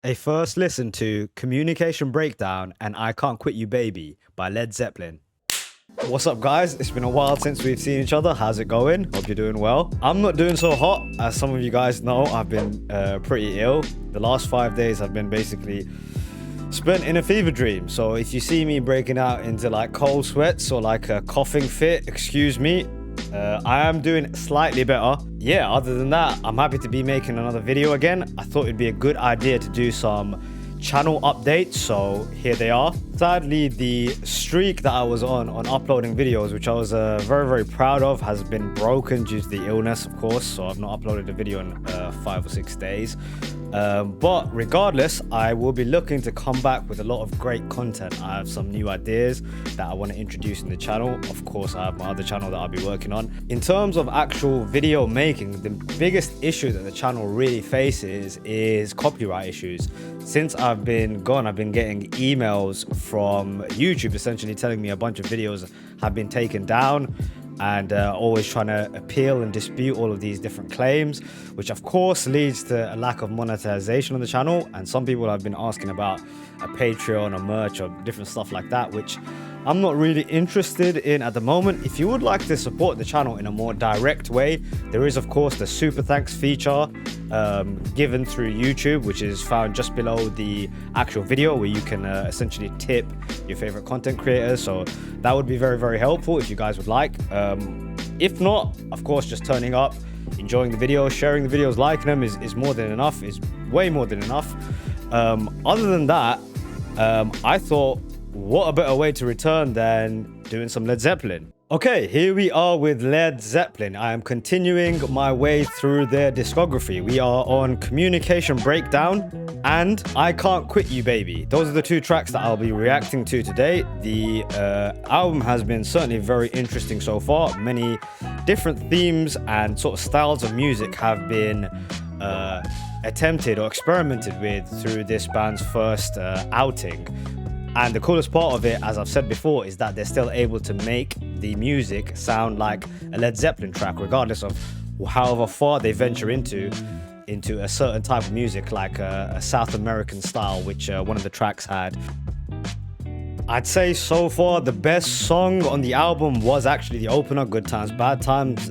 a first listen to Communication Breakdown and I Can't Quit You Baby by Led Zeppelin. What's up, guys? It's been a while since we've seen each other. How's it going? Hope you're doing well. I'm not doing so hot. As some of you guys know, I've been pretty ill. The last 5 days I've been basically spent in a fever dream. So if you see me breaking out into like cold sweats or like a coughing fit, excuse me. I am doing slightly better. Yeah, other than that, I'm happy to be making another video again. I thought it'd be a good idea to do some channel updates, so here they are. Sadly, the streak that I was on uploading videos, which I was very proud of, has been broken due to the illness, of course. So I've not uploaded a video in 5 or 6 days. But regardless, I will be looking to come back with a lot of great content. I have some new ideas that I want to introduce in the channel. Of course, I have my other channel that I'll be working on. In terms of actual video making, the biggest issue that the channel really faces is copyright issues. Since I've been gone, I've been getting emails from YouTube essentially telling me a bunch of videos have been taken down, and always trying to appeal and dispute all of these different claims, which of course leads to a lack of monetization on the channel. And some people have been asking about a Patreon or merch or different stuff like that, which I'm not really interested in at the moment. If you would like to support the channel in a more direct way, there is of course the super thanks feature given through YouTube, which is found just below the actual video, where you can essentially tip your favorite content creators. So that would be very helpful if you guys would like. If not, of course, just turning up, enjoying the videos, sharing the videos, liking them is more than enough, is way more than enough. Other than that, I thought, what a better way to return than doing some Led Zeppelin. Okay, here we are with Led Zeppelin. I am continuing my way through their discography. We are on Communication Breakdown and I Can't Quit You Baby. Those are the two tracks that I'll be reacting to today. The album has been certainly very interesting so far. Many different themes and sort of styles of music have been attempted or experimented with through this band's first outing. And the coolest part of it, as I've said before, is that they're still able to make the music sound like a Led Zeppelin track, regardless of however far they venture into a certain type of music, like a South American style, which one of the tracks had. I'd say so far the best song on the album was actually the opener, Good Times, Bad Times.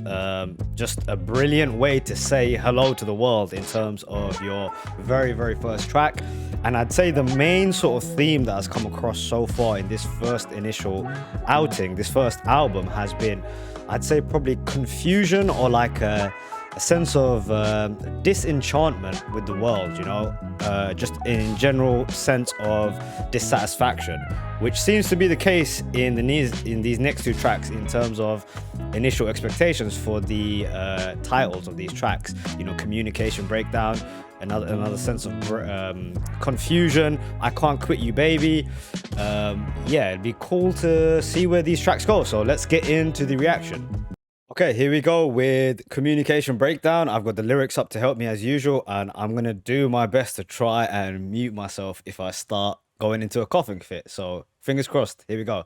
Just a brilliant way to say hello to the world in terms of your very first track. And I'd say the main sort of theme that has come across so far in this first initial outing, this first album, has been, I'd say, probably confusion or like a sense of disenchantment with the world, you know, just in general sense of dissatisfaction, which seems to be the case in these next two tracks in terms of initial expectations for the titles of these tracks. You know, Communication Breakdown, another sense of confusion, I Can't Quit You Baby. Yeah, it'd be cool to see where these tracks go, so let's get into the reaction. Okay, here we go with Communication Breakdown. I've got the lyrics up to help me as usual, and I'm going to do my best to try and mute myself if I start going into a coughing fit. So, fingers crossed. Here we go.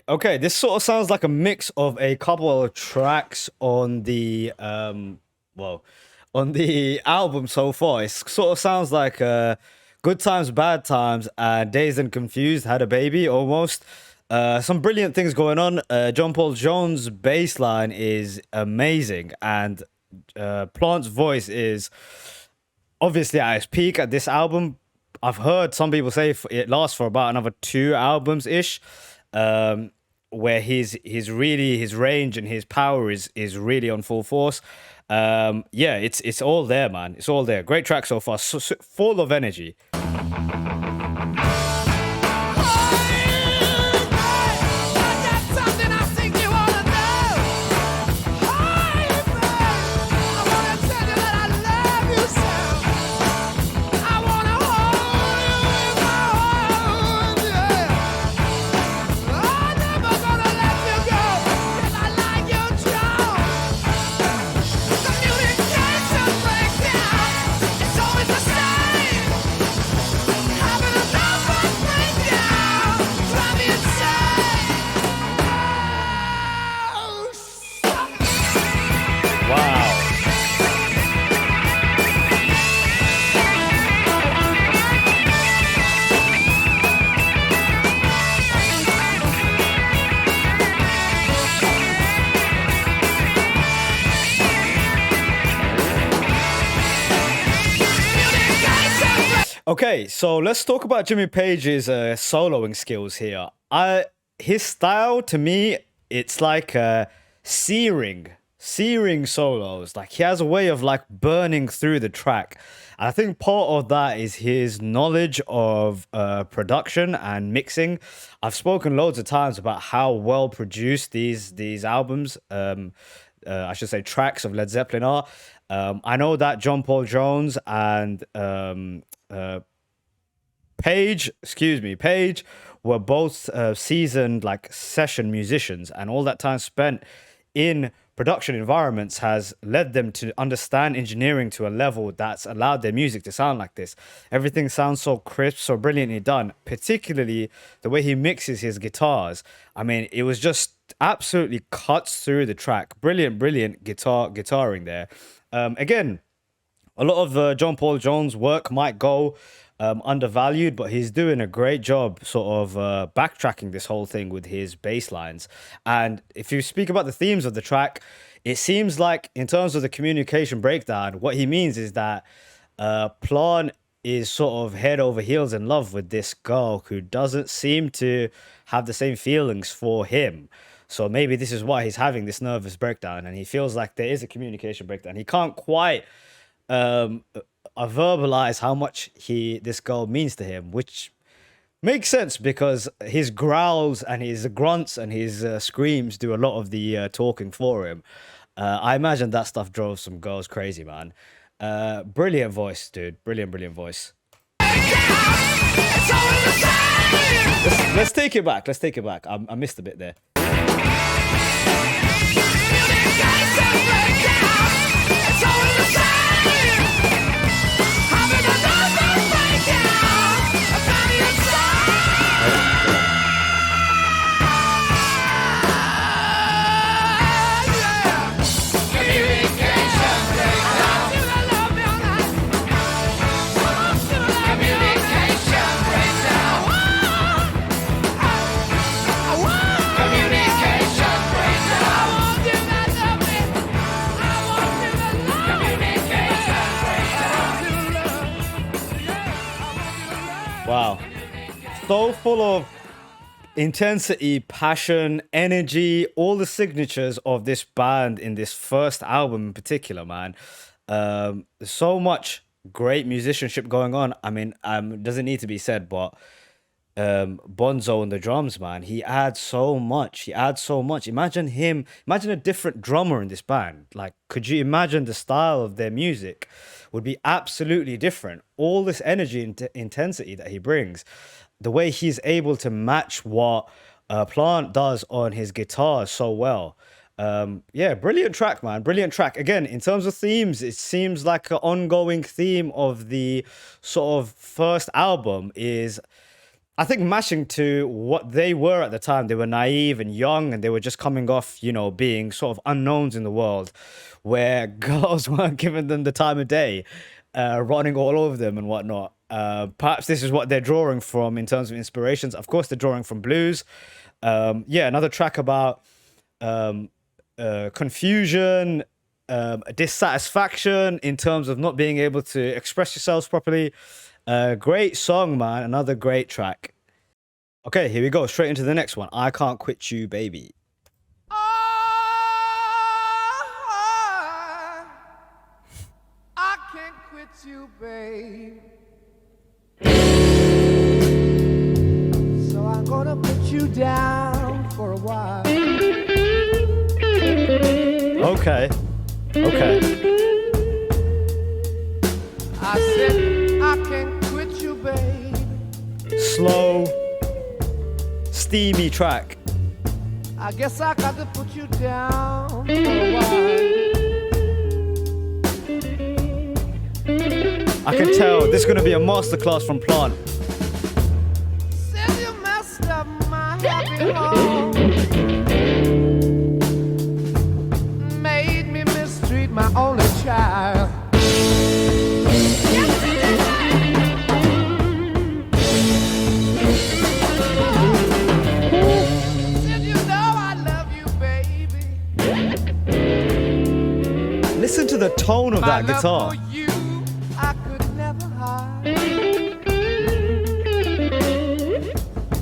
Okay, this sort of sounds like a mix of a couple of tracks on the on the album so far. It sort of sounds like Good Times, Bad Times, and Dazed and Confused had a baby almost. Some brilliant things going on. John Paul Jones' bass line is amazing, and Plant's voice is obviously at its peak at this album. I've heard some people say it lasts for about another 2 albums ish. where his range and his power is really on full force. Yeah, it's all there, man. It's all there. Great track so far, full of energy. Okay, so let's talk about Jimmy Page's soloing skills here. His style, to me, it's like searing solos. Like he has a way of like burning through the track. And I think part of that is his knowledge of production and mixing. I've spoken loads of times about how well produced these albums, I should say tracks of Led Zeppelin are. I know that John Paul Jones and Page were both seasoned like session musicians, and all that time spent in production environments has led them to understand engineering to a level that's allowed their music to sound like this. Everything sounds so crisp, so brilliantly done, particularly the way he mixes his guitars. I mean, it was just absolutely cuts through the track. Brilliant guitaring there. Again, a lot of John Paul Jones' work might go undervalued, but he's doing a great job sort of backtracking this whole thing with his bass lines. And if you speak about the themes of the track, it seems like in terms of the communication breakdown, what he means is that Plant is sort of head over heels in love with this girl who doesn't seem to have the same feelings for him. So maybe this is why he's having this nervous breakdown, and he feels like there is a communication breakdown. He can't quite verbalize how much this girl means to him, which makes sense because his growls and his grunts and his screams do a lot of the talking for him. I imagine that stuff drove some girls crazy, man. Brilliant voice, dude. Brilliant voice. Let's take it back. I missed a bit there. Wow. So full of intensity, passion, energy, all the signatures of this band in this first album in particular, man. So much great musicianship going on. I mean, doesn't need to be said, but Bonzo on the drums, man, he adds so much. Imagine a different drummer in this band. Like, could you imagine the style of their music would be absolutely different? All this energy and intensity that he brings, the way he's able to match what Plant does on his guitar so well. Yeah, brilliant track, man. Brilliant track. Again, in terms of themes, it seems like an ongoing theme of the sort of first album is, I think, matching to what they were at the time. They were naive and young, and they were just coming off, being sort of unknowns in the world, where girls weren't giving them the time of day, running all over them and whatnot. Perhaps this is what they're drawing from in terms of inspirations. Of course, they're drawing from blues. Yeah, another track about confusion, dissatisfaction in terms of not being able to express yourselves properly. Great song, man. Another great track. Okay, here we go. Straight into the next one. I Can't Quit You, Baby. I can't quit you, babe. So I'm gonna put you down for a while. Okay. Okay. I said I can't quit you, babe. Slow, steamy track. I guess I got to put you down for a while. I can tell this is going to be a masterclass from Plant. Said you messed up my happy home. Made me mistreat my only child. Said you know I love you, baby. Listen to the tone of that My guitar. love for you, I could never hide.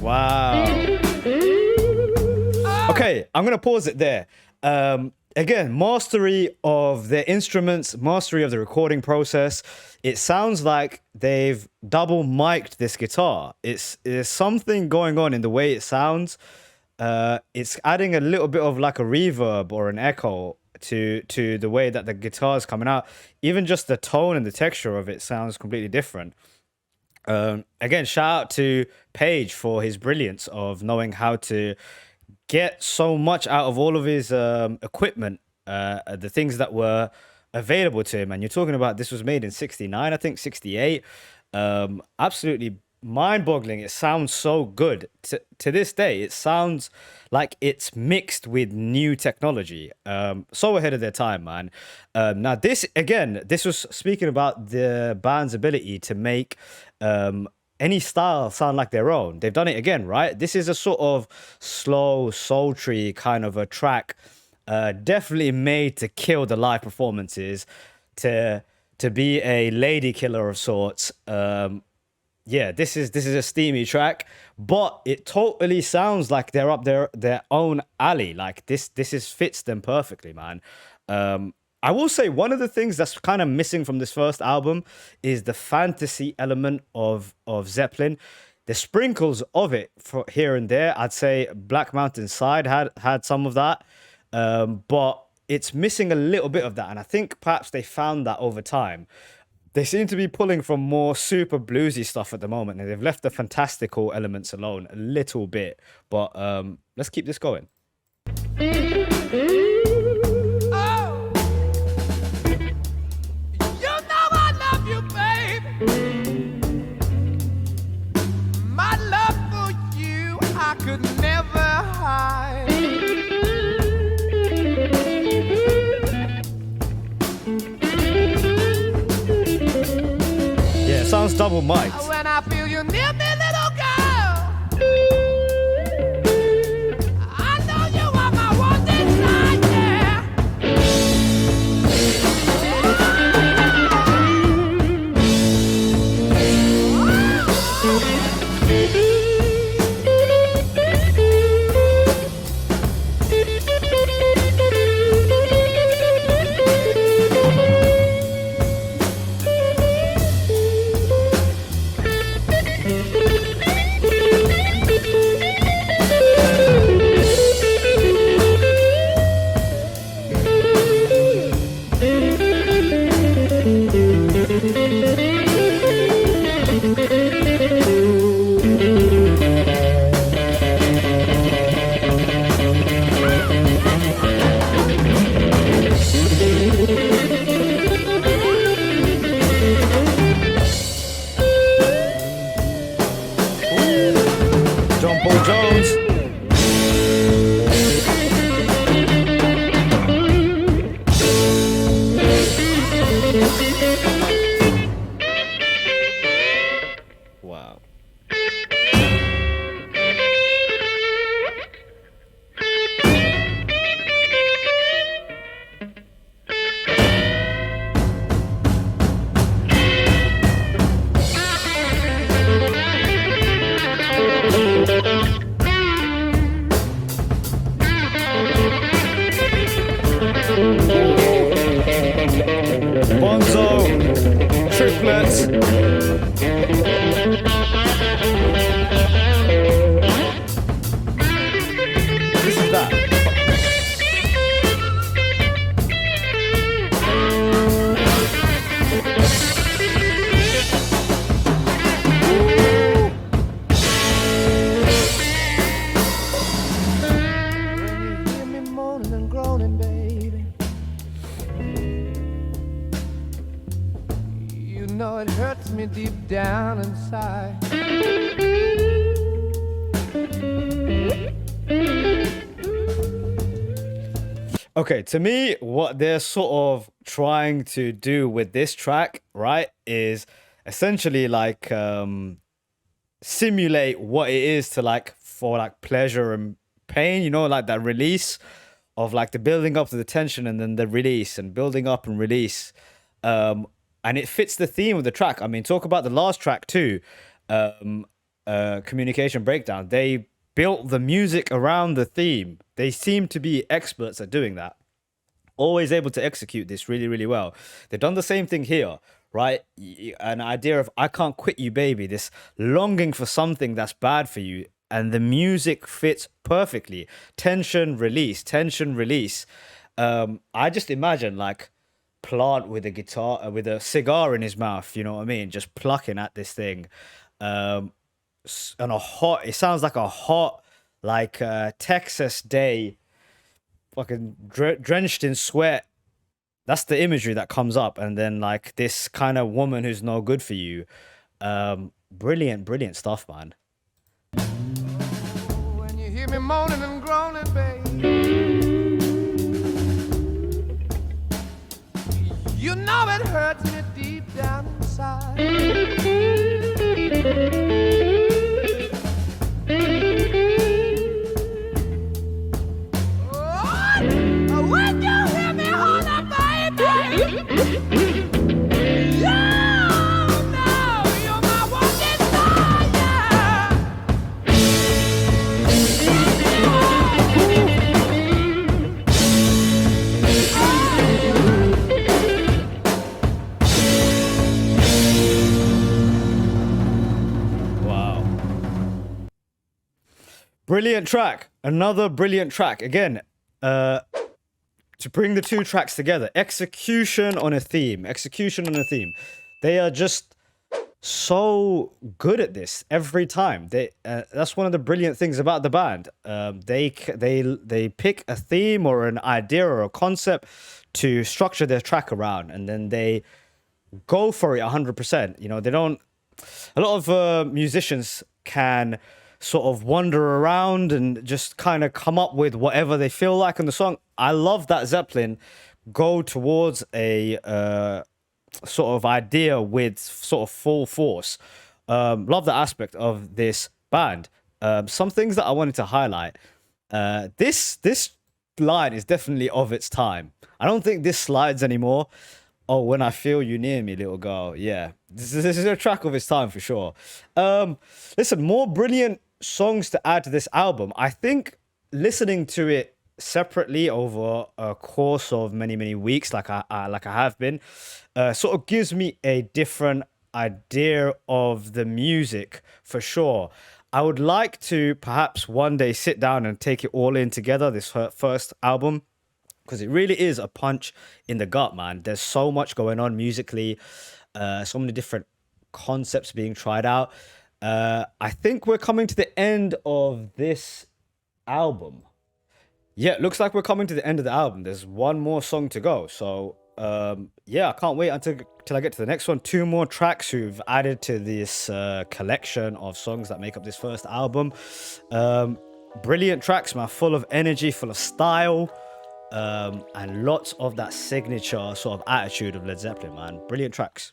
Wow. Okay, I'm going to pause it there. Again, mastery of the instruments, mastery of the recording process. It sounds like they've double mic'd this guitar. There's something going on in the way it sounds. It's adding a little bit of like a reverb or an echo to the way that the guitar is coming out. Even just the tone and the texture of it sounds completely different. Again, shout out to Page for his brilliance of knowing how to get so much out of all of his equipment, the things that were available to him. And you're talking about this was made in 69, I think 68. Absolutely mind-boggling. It sounds so good. To this day, it sounds like it's mixed with new technology. So ahead of their time, man. Now this was speaking about the band's ability to make any style sound like their own. They've done it again, right? This is a sort of slow, sultry kind of a track, definitely made to kill the live performances, to be a lady killer of sorts. Yeah, this is a steamy track, but it totally sounds like they're up their own alley. Like this fits them perfectly, man. I will say one of the things that's kind of missing from this first album is the fantasy element of Zeppelin. The sprinkles of it for here and there. I'd say Black Mountain Side had some of that, but it's missing a little bit of that. And I think perhaps they found that over time. They seem to be pulling from more super bluesy stuff at the moment, and they've left the fantastical elements alone a little bit. But let's keep this going. Could never hide. Yeah, it sounds double mic'd. When I feel you near me, little girl, I know you are my one desire. chocolates. This is that. When you hear me moaning and groaning, baby, you know it hurts me deep down inside. Okay, to me, what they're sort of trying to do with this track, right, is essentially like simulate what it is to like for like pleasure and pain, you know, like that release of like the building up to the tension and then the release and building up and release. And it fits the theme of the track. I mean, talk about the last track too, Communication Breakdown. They built the music around the theme. They seem to be experts at doing that. Always able to execute this really, really well. They've done the same thing here, right? An idea of I can't quit you, baby. This longing for something that's bad for you. And the music fits perfectly. Tension, release, tension, release. I just imagine like Plant with a guitar, with a cigar in his mouth, you know what I mean? Just plucking at this thing. And a hot, it sounds like a hot, like Texas day, fucking drenched in sweat. That's the imagery that comes up. And then like this kind of woman who's no good for you. Brilliant, brilliant stuff, man. When you hear me moaning and groaning, baby, you know it hurts me deep down inside. Oh, when you hear me holler, baby, you know you're my one desire. Wow. Brilliant track. Another brilliant track. Again, to bring the two tracks together. Execution on a theme. Execution on a theme. They are just so good at this every time. That's one of the brilliant things about the band. They pick a theme or an idea or a concept to structure their track around, and then they go for it 100%. You know, they don't. A lot of musicians can sort of wander around and just kind of come up with whatever they feel like in the song. I love that Zeppelin go towards a sort of idea with sort of full force. Love the aspect of this band. Some things that I wanted to highlight. This line is definitely of its time. I don't think this slides anymore. Oh, when I feel you near me, little girl. Yeah, this is a track of its time for sure. Listen, more brilliant songs to add to this album. I think listening to it separately over a course of many weeks, like I have been, sort of gives me a different idea of the music for sure. I would like to perhaps one day sit down and take it all in together, this first album, because it really is a punch in the gut, man. There's so much going on musically, so many different concepts being tried out. I think we're coming to the end of this album. Yeah, it looks like we're coming to the end of the album. There's one more song to go. So, yeah, I can't wait until I get to the next one. 2 more tracks who've added to this collection of songs that make up this first album. Brilliant tracks, man. Full of energy, full of style, and lots of that signature sort of attitude of Led Zeppelin, man. Brilliant tracks.